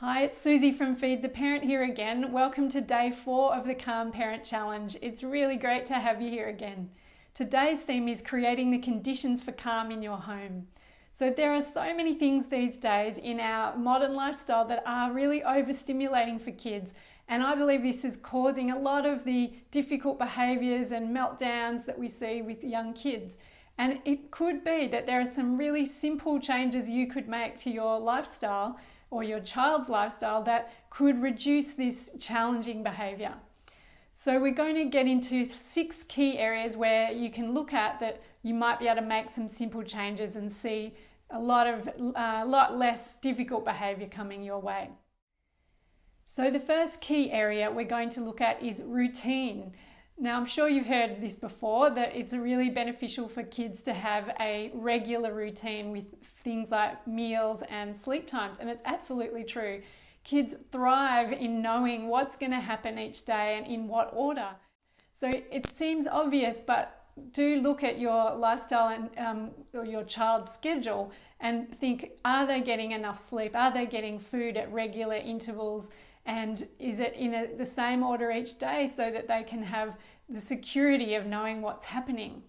Hi, it's Susie from Feed the Parent here again. Welcome to day 4 of the Calm Parent Challenge. It's really great to have you here again. Today's theme is creating the conditions for calm in your home. So there are so many things these days in our modern lifestyle that are really overstimulating for kids. And I believe this is causing a lot of the difficult behaviours and meltdowns that we see with young kids. And it could be that there are some really simple changes you could make to your lifestyle or your child's lifestyle that could reduce this challenging behaviour. So we're going to get into 6 key areas where you can look at that you might be able to make some simple changes and see a lot less difficult behaviour coming your way. So the first key area we're going to look at is routine. Now, I'm sure you've heard this before, that it's really beneficial for kids to have a regular routine with things like meals and sleep times, and it's absolutely true. Kids thrive in knowing what's going to happen each day and in what order. So it seems obvious, but do look at your lifestyle and or your child's schedule and think, are they getting enough sleep? Are they getting food at regular intervals? And is it in the same order each day so that they can have the security of knowing what's happening?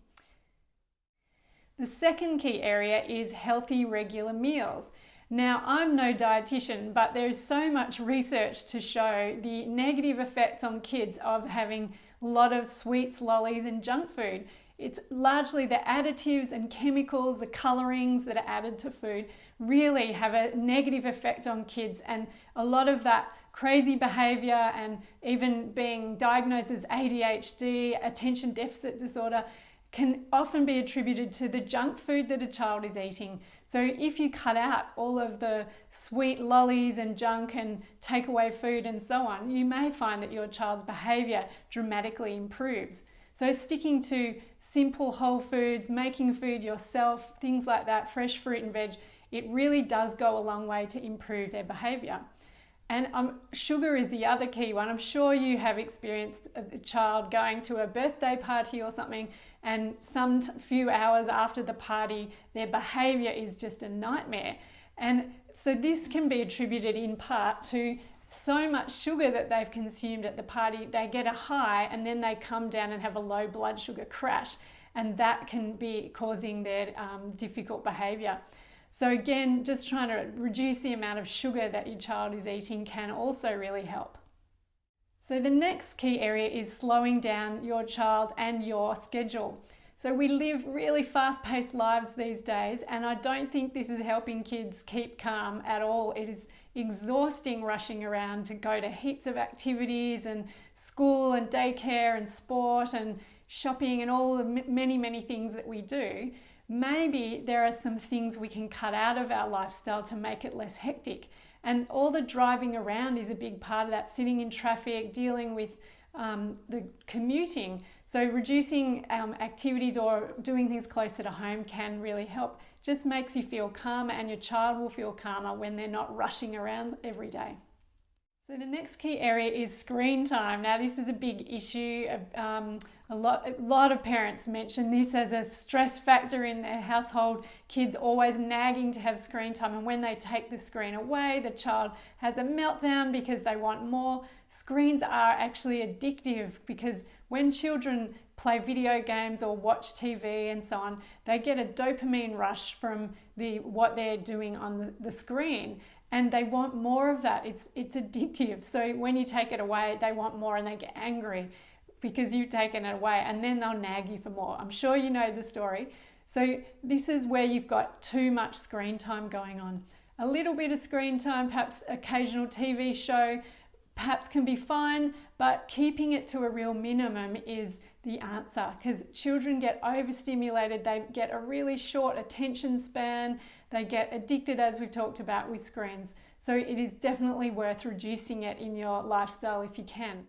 The second key area is healthy, regular meals. Now, I'm no dietitian, but there's so much research to show the negative effects on kids of having a lot of sweets, lollies, and junk food. It's largely the additives and chemicals, the colorings that are added to food really have a negative effect on kids, and a lot of that crazy behavior and even being diagnosed as ADHD, attention deficit disorder, can often be attributed to the junk food that a child is eating. So if you cut out all of the sweet lollies and junk and takeaway food and so on, you may find that your child's behavior dramatically improves. So sticking to simple whole foods, making food yourself, things like that, fresh fruit and veg, it really does go a long way to improve their behavior. And sugar is the other key one. I'm sure you have experienced a child going to a birthday party or something, and some few hours after the party, their behavior is just a nightmare. And so this can be attributed in part to so much sugar that they've consumed at the party. They get a high and then they come down and have a low blood sugar crash, and that can be causing their difficult behavior. So again, just trying to reduce the amount of sugar that your child is eating can also really help. So the next key area is slowing down your child and your schedule. So we live really fast-paced lives these days, and I don't think this is helping kids keep calm at all. It is exhausting rushing around to go to heaps of activities and school and daycare and sport and shopping and all the many things that we do. Maybe there are some things we can cut out of our lifestyle to make it less hectic. And all the driving around is a big part of that, sitting in traffic, dealing with the commuting. So reducing activities or doing things closer to home can really help. Just makes you feel calmer, and your child will feel calmer when they're not rushing around every day. So the next key area is screen time. Now, this is a big issue. A lot of parents mention this as a stress factor in their household. Kids always nagging to have screen time, and when they take the screen away, the child has a meltdown because they want more. Screens are actually addictive because when children play video games or watch TV and so on, they get a dopamine rush from what they're doing on the screen. And they want more of that. It's addictive. So when you take it away, they want more and they get angry because you've taken it away, and then they'll nag you for more. I'm sure you know the story. So this is where you've got too much screen time going on. A little bit of screen time, perhaps occasional TV show, perhaps can be fine, but keeping it to a real minimum is the answer, because children get overstimulated, they get a really short attention span, they get addicted, as we've talked about with screens. So it is definitely worth reducing it in your lifestyle if you can.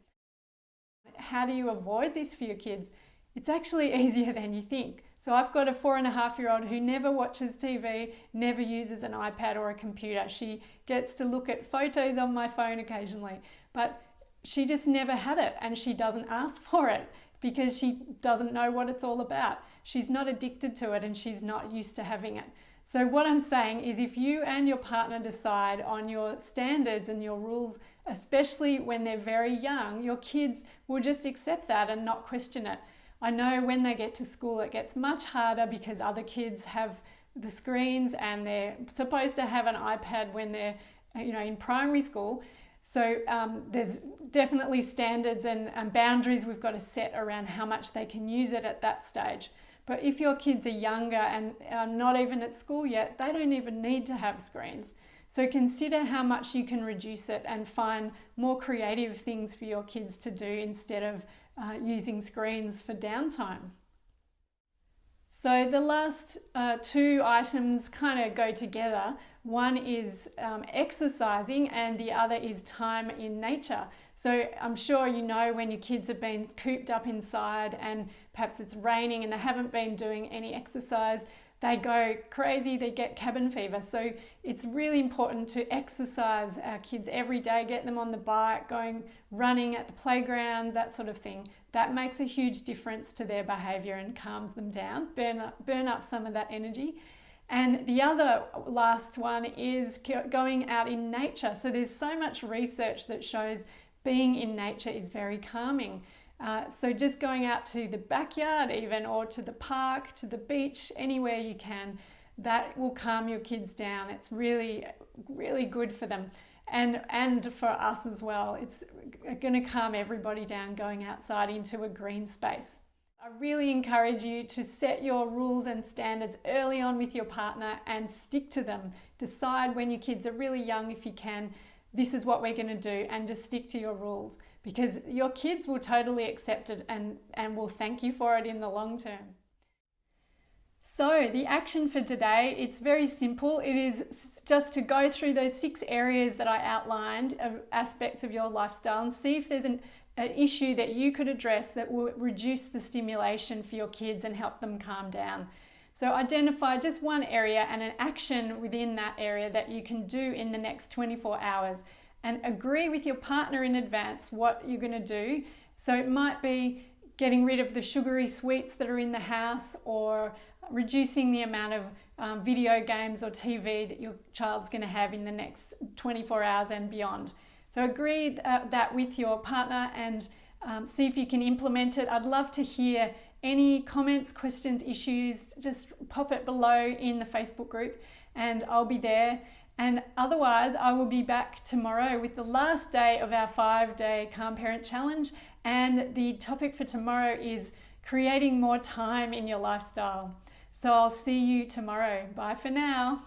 How do you avoid this for your kids? It's actually easier than you think. So I've got a 4.5-year-old who never watches TV, never uses an iPad or a computer. She gets to look at photos on my phone occasionally, but she just never had it, and she doesn't ask for it because she doesn't know what it's all about. She's not addicted to it, and she's not used to having it. So what I'm saying is, if you and your partner decide on your standards and your rules, especially when they're very young, your kids will just accept that and not question it. I know when they get to school it gets much harder because other kids have the screens and they're supposed to have an iPad when they're in primary school. So there's definitely standards and boundaries we've got to set around how much they can use it at that stage. But if your kids are younger and not even at school yet, they don't even need to have screens. So consider how much you can reduce it and find more creative things for your kids to do instead of using screens for downtime. So the last two items kind of go together. One is exercising and the other is time in nature. So I'm sure you know when your kids have been cooped up inside and perhaps it's raining and they haven't been doing any exercise, they go crazy, they get cabin fever. So it's really important to exercise our kids every day, get them on the bike, going running at the playground, that sort of thing. That makes a huge difference to their behaviour and calms them down, burn up some of that energy. And the other last one is going out in nature. So there's so much research that shows being in nature is very calming. So just going out to the backyard even, or to the park, to the beach, anywhere you can, that will calm your kids down. It's really, really good for them. And for us as well. It's going to calm everybody down going outside into a green space. I really encourage you to set your rules and standards early on with your partner and stick to them. Decide when your kids are really young, if you can, this is what we're going to do, and just stick to your rules, because your kids will totally accept it and will thank you for it in the long term. So the action for today, it's very simple. It is just to go through those 6 areas that I outlined of aspects of your lifestyle and see if there's an issue that you could address that will reduce the stimulation for your kids and help them calm down. So identify just one area and an action within that area that you can do in the next 24 hours and agree with your partner in advance what you're going to do. So it might be getting rid of the sugary sweets that are in the house, or reducing the amount of video games or TV that your child's going to have in the next 24 hours and beyond. So agree that with your partner and see if you can implement it. I'd love to hear any comments, questions, issues. Just pop it below in the Facebook group and I'll be there. And otherwise, I will be back tomorrow with the last day of our 5-day Calm Parent Challenge. And the topic for tomorrow is creating more time in your lifestyle. So I'll see you tomorrow. Bye for now.